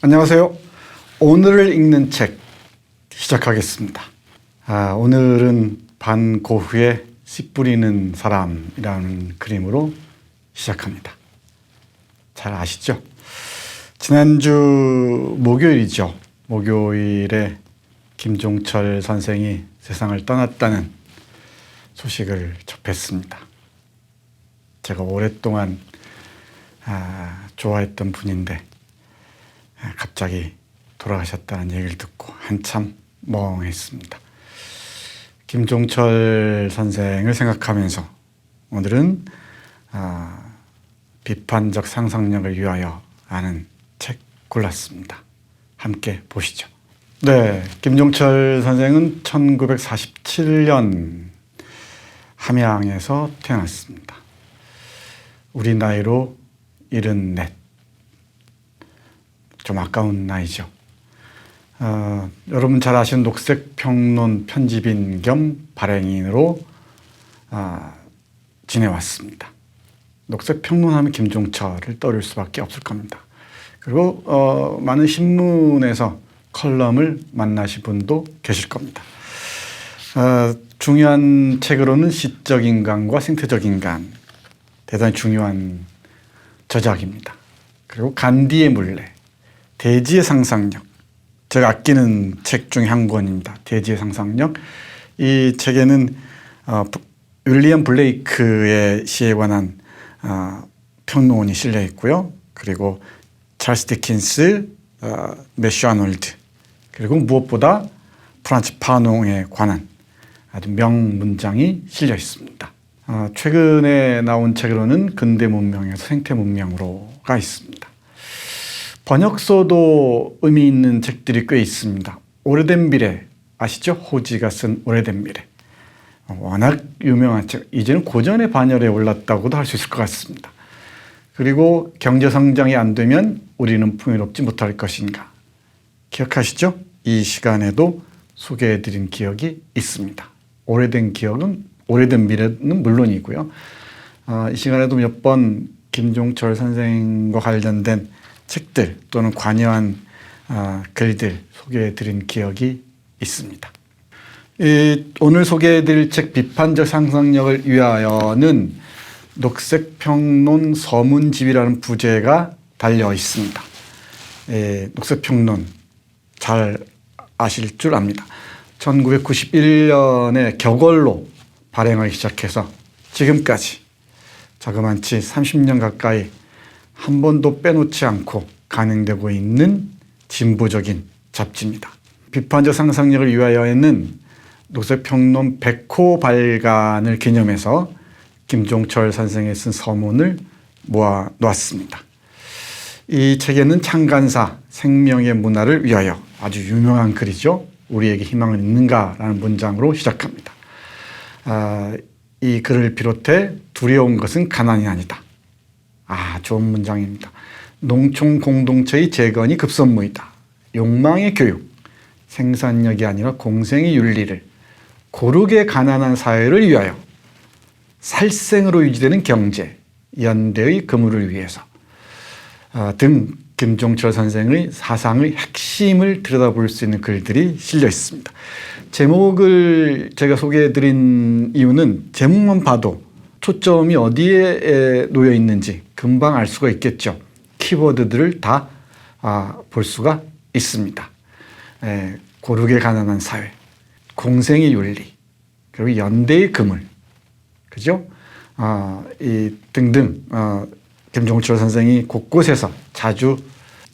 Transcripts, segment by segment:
안녕하세요. 오늘을 읽는 책 시작하겠습니다. 오늘은 반고흐의 씨 뿌리는 사람이라는 그림으로 시작합니다. 잘 아시죠? 지난주 목요일이죠. 목요일에 김종철 선생이 세상을 떠났다는 소식을 접했습니다. 제가 오랫동안 좋아했던 분인데 갑자기 돌아가셨다는 얘기를 듣고 한참 멍했습니다. 김종철 선생을 생각하면서 오늘은 비판적 상상력을 위하여 라는 책 골랐습니다. 함께 보시죠. 네, 김종철 선생은 1947년 함양에서 태어났습니다. 우리 나이로 74. 좀 아까운 나이죠. 여러분 잘 아시는 녹색평론 편집인 겸 발행인으로 지내왔습니다. 녹색평론하면 김종철을 떠올릴 수밖에 없을 겁니다. 그리고 많은 신문에서 컬럼을 만나신 분도 계실 겁니다. 중요한 책으로는 시적 인간과 생태적 인간, 대단히 중요한 저작입니다. 그리고 간디의 물레, 대지의 상상력, 제가 아끼는 책 중에 한 권입니다. 대지의 상상력. 이 책에는 윌리엄 블레이크의 시에 관한 평론이 실려 있고요. 그리고 찰스 디킨스, 매슈 아놀드, 그리고 무엇보다 프란츠 파농에 관한 아주 명문장이 실려 있습니다. 최근에 나온 책으로는 근대 문명에서 생태 문명으로가 있습니다. 번역서도 의미 있는 책들이 꽤 있습니다. 오래된 미래 아시죠? 호지가 쓴 오래된 미래. 워낙 유명한 책, 이제는 고전의 반열에 올랐다고도 할 수 있을 것 같습니다. 그리고 경제성장이 안 되면 우리는 풍요롭지 못할 것인가. 기억하시죠? 이 시간에도 소개해드린 기억이 있습니다. 오래된 미래는 물론이고요. 이 시간에도 몇 번 김종철 선생과 관련된 책들 또는 관여한 글들 소개해드린 기억이 있습니다. 오늘 소개해드릴 책 비판적 상상력을 위하여는 녹색평론 서문집이라는 부제가 달려 있습니다. 녹색평론 잘 아실 줄 압니다. 1991년에 격월로 발행하기 시작해서 지금까지 자그만치 30년 가까이 한 번도 빼놓지 않고 간행되고 있는 진보적인 잡지입니다. 비판적 상상력을 위하여에는 녹색평론 100호 발간을 기념해서 김종철 선생이 쓴 서문을 모아 놓았습니다. 이 책에는 창간사 생명의 문화를 위하여 아주 유명한 글이죠. 우리에게 희망은 있는가라는 문장으로 시작합니다. 이 글을 비롯해 두려운 것은 가난이 아니다. 좋은 문장입니다. 농촌 공동체의 재건이 급선무이다. 욕망의 교육, 생산력이 아니라 공생의 윤리를, 고르게 가난한 사회를 위하여, 살생으로 유지되는 경제, 연대의 그물을 위해서 등 김종철 선생의 사상의 핵심을 들여다볼 수 있는 글들이 실려 있습니다. 제목을 제가 소개해드린 이유는 제목만 봐도 초점이 어디에 놓여 있는지 금방 알 수가 있겠죠. 키워드들을 다 볼 수가 있습니다. 고르게 가난한 사회, 공생의 윤리, 그리고 연대의 그물, 그죠? 이 등등 김종철 선생이 곳곳에서 자주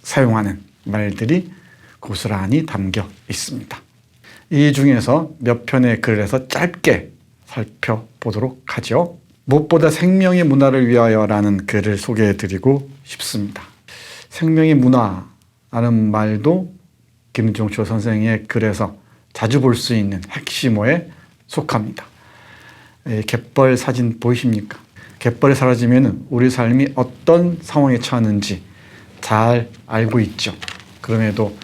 사용하는 말들이 고스란히 담겨 있습니다. 이 중에서 몇 편의 글에서 짧게 살펴보도록 하죠. 무엇보다 생명의 문화를 위하여라는 글을 소개해드리고 싶습니다. 생명의 문화라는 말도 김종철 선생의 글에서 자주 볼 수 있는 핵심어에 속합니다. 갯벌 사진 보이십니까? 갯벌이 사라지면 우리 삶이 어떤 상황에 처하는지 잘 알고 있죠. 그럼에도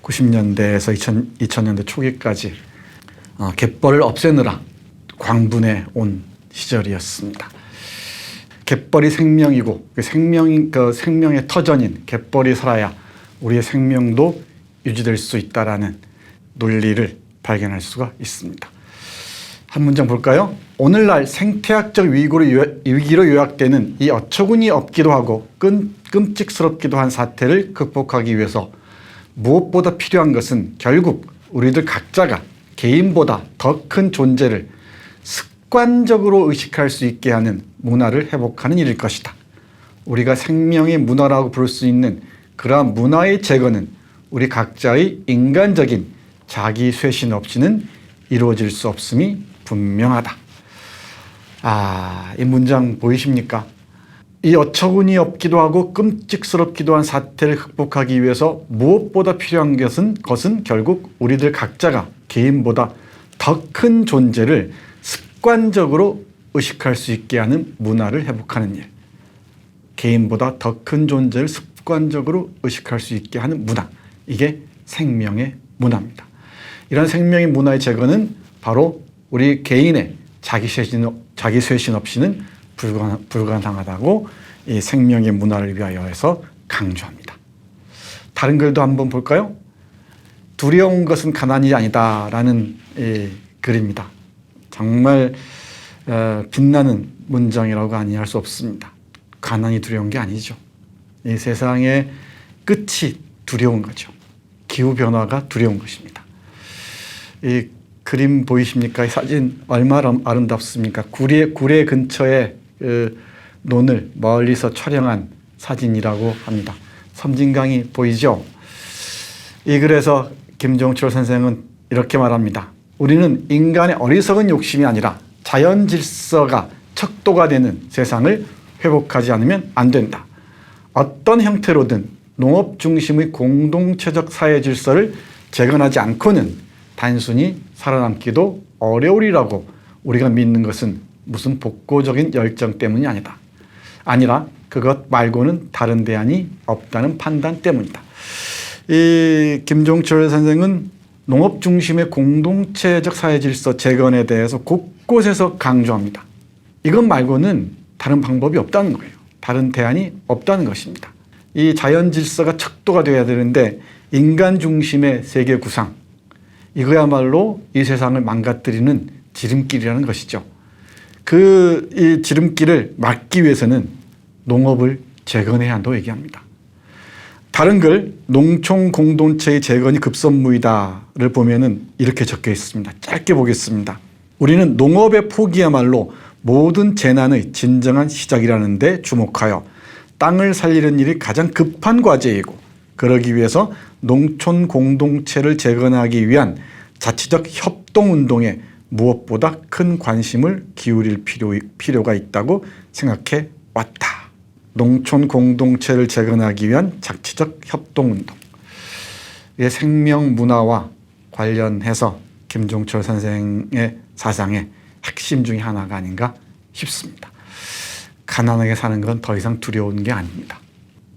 90년대에서 2000년대 초기까지 갯벌을 없애느라 광분해 온 시절이었습니다. 갯벌이 생명이고 생명의 터전인 갯벌이 살아야 우리의 생명도 유지될 수 있다라는 논리를 발견할 수가 있습니다. 한 문장 볼까요? 오늘날 생태학적 위기로 요약되는 이 어처구니 없기도 하고 끔찍스럽기도 한 사태를 극복하기 위해서 무엇보다 필요한 것은 결국 우리들 각자가 개인보다 더 큰 존재를 습관적으로 의식할 수 있게 하는 문화를 회복하는 일일 것이다. 우리가 생명의 문화라고 부를 수 있는 그러한 문화의 재건은 우리 각자의 인간적인 자기 쇄신 없이는 이루어질 수 없음이 분명하다. 이 문장 보이십니까? 이 어처구니 없기도 하고 끔찍스럽기도 한 사태를 극복하기 위해서 무엇보다 필요한 것은 결국 우리들 각자가 개인보다 더 큰 존재를 습관적으로 의식할 수 있게 하는 문화를 회복하는 일. 개인보다 더 큰 존재를 습관적으로 의식할 수 있게 하는 문화. 이게 생명의 문화입니다. 이런 생명의 문화의 재건은 바로 우리 개인의 자기 쇄신 없이는 불가능하다고 이 생명의 문화를 위하여 해서 강조합니다. 다른 글도 한번 볼까요? 두려운 것은 가난이 아니다라는 글입니다. 정말 빛나는 문장이라고 아니할 수 없습니다. 가난이 두려운 게 아니죠. 이 세상의 끝이 두려운 거죠. 기후변화가 두려운 것입니다. 이 그림 보이십니까? 이 사진 얼마나 아름답습니까? 구례 근처에 논을 멀리서 촬영한 사진이라고 합니다. 섬진강이 보이죠? 이 글에서 김종철 선생은 이렇게 말합니다. 우리는 인간의 어리석은 욕심이 아니라 자연 질서가 척도가 되는 세상을 회복하지 않으면 안 된다. 어떤 형태로든 농업 중심의 공동체적 사회 질서를 재건하지 않고는 단순히 살아남기도 어려우리라고 우리가 믿는 것은 무슨 복고적인 열정 때문이 아니라 그것 말고는 다른 대안이 없다는 판단 때문이다. 이 김종철 선생은 농업 중심의 공동체적 사회 질서 재건에 대해서 곳곳에서 강조합니다. 이것 말고는 다른 방법이 없다는 거예요. 다른 대안이 없다는 것입니다. 이 자연 질서가 척도가 되어야 되는데 인간 중심의 세계 구상, 이거야말로 이 세상을 망가뜨리는 지름길이라는 것이죠. 이 지름길을 막기 위해서는 농업을 재건해야 한다고 얘기합니다. 다른 글 농촌 공동체의 재건이 급선무이다를 보면은 이렇게 적혀 있습니다. 짧게 보겠습니다. 우리는 농업의 포기야말로 모든 재난의 진정한 시작이라는 데 주목하여 땅을 살리는 일이 가장 급한 과제이고 그러기 위해서 농촌 공동체를 재건하기 위한 자치적 협동운동에 무엇보다 큰 관심을 기울일 필요가 있다고 생각해 왔다. 농촌 공동체를 재건하기 위한 자치적 협동운동. 생명 문화와 관련해서 김종철 선생의 사상의 핵심 중에 하나가 아닌가 싶습니다. 가난하게 사는 건 더 이상 두려운 게 아닙니다.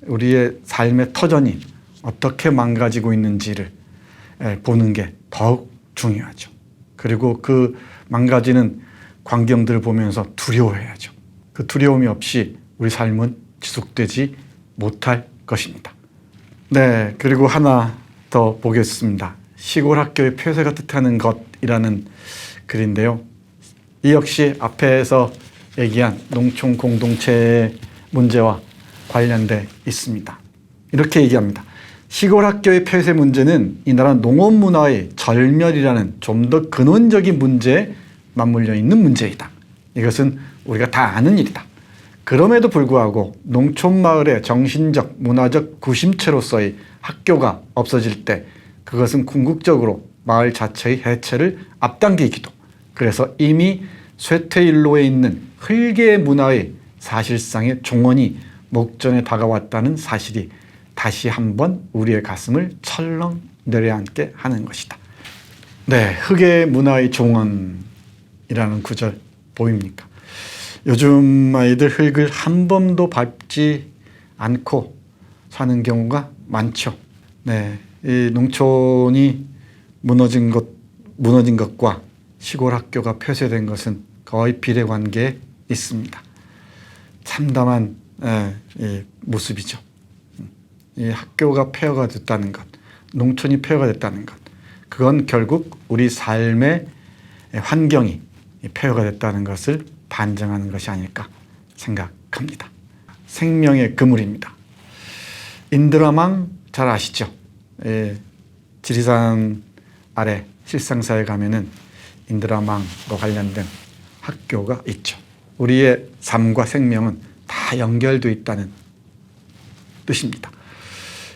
우리의 삶의 터전이 어떻게 망가지고 있는지를 보는 게 더욱 중요하죠. 그리고 그 망가지는 광경들을 보면서 두려워해야죠. 그 두려움이 없이 우리 삶은 지속되지 못할 것입니다. 네, 그리고 하나 더 보겠습니다. 시골 학교의 폐쇄가 뜻하는 것이라는 글인데요. 이 역시 앞에서 얘기한 농촌 공동체의 문제와 관련돼 있습니다. 이렇게 얘기합니다. 시골 학교의 폐쇄 문제는 이 나라 농업 문화의 절멸이라는 좀 더 근원적인 문제에 맞물려 있는 문제이다. 이것은 우리가 다 아는 일이다. 그럼에도 불구하고 농촌 마을의 정신적, 문화적 구심체로서의 학교가 없어질 때 그것은 궁극적으로 마을 자체의 해체를 앞당기기도, 그래서 이미 쇠퇴일로에 있는 흙의 문화의 사실상의 종언이 목전에 다가왔다는 사실이 다시 한번 우리의 가슴을 철렁 내려앉게 하는 것이다. 네, 흙의 문화의 종언이라는 구절 보입니까? 요즘 아이들 흙을 한 번도 밟지 않고 사는 경우가 많죠. 네, 이 농촌이 무너진 것과 시골 학교가 폐쇄된 것은 거의 비례관계에 있습니다. 참담한 이 모습이죠. 이 학교가 폐허가 됐다는 것, 농촌이 폐허가 됐다는 것, 그건 결국 우리 삶의 환경이 폐허가 됐다는 것을 반증하는 것이 아닐까 생각합니다. 생명의 그물입니다. 인드라망 잘 아시죠? 지리산 아래 실상사에 가면은 인드라망과 관련된 학교가 있죠. 우리의 삶과 생명은 다 연결되어 있다는 뜻입니다.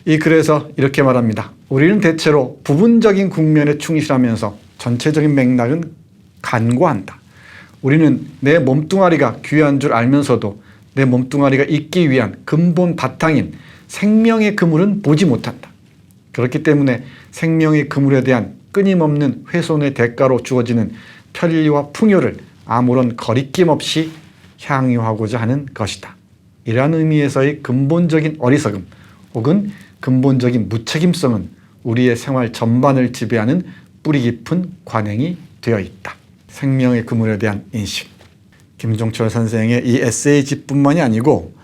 이 글에서 이렇게 말합니다. 우리는 대체로 부분적인 국면에 충실하면서 전체적인 맥락은 간과한다. 우리는 내 몸뚱아리가 귀한 줄 알면서도 내 몸뚱아리가 있기 위한 근본 바탕인 생명의 그물은 보지 못한다. 그렇기 때문에 생명의 그물에 대한 끊임없는 훼손의 대가로 주어지는 편리와 풍요를 아무런 거리낌 없이 향유하고자 하는 것이다. 이러한 의미에서의 근본적인 어리석음 혹은 근본적인 무책임성은 우리의 생활 전반을 지배하는 뿌리 깊은 관행이 되어 있다. 생명의 그물에 대한 인식. 김종철 선생의 이 에세이집뿐만이 아니고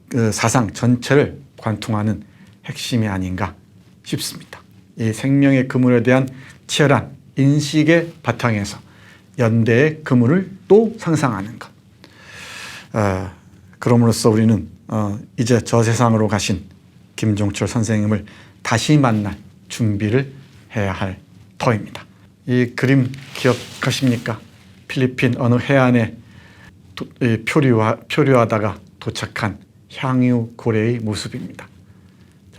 그 사상 전체를 관통하는 핵심이 아닌가 싶습니다. 이 생명의 그물에 대한 치열한 인식의 바탕에서 연대의 그물을 또 상상하는 것. 그럼으로써 우리는 이제 저 세상으로 가신 김종철 선생님을 다시 만날 준비를 해야 할 터입니다. 이 그림 기억하십니까? 필리핀 어느 해안에 표류하다가 도착한 향유 고래의 모습입니다.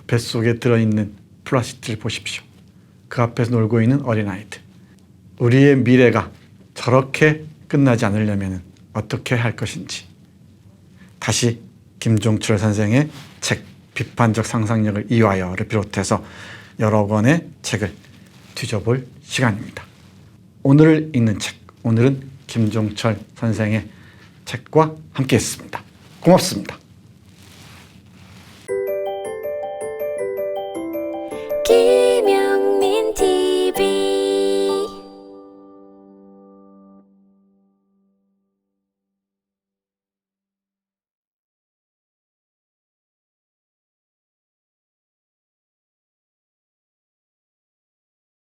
뱃속에 들어있는 플라스틱을 보십시오. 그 앞에서 놀고 있는 어린아이들. 우리의 미래가 저렇게 끝나지 않으려면 어떻게 할 것인지 다시 김종철 선생의 책 비판적 상상력을 이화여를 비롯해서 여러 권의 책을 뒤져볼 시간입니다. 오늘 읽는 책, 오늘은 김종철 선생의 책과 함께했습니다. 고맙습니다. 김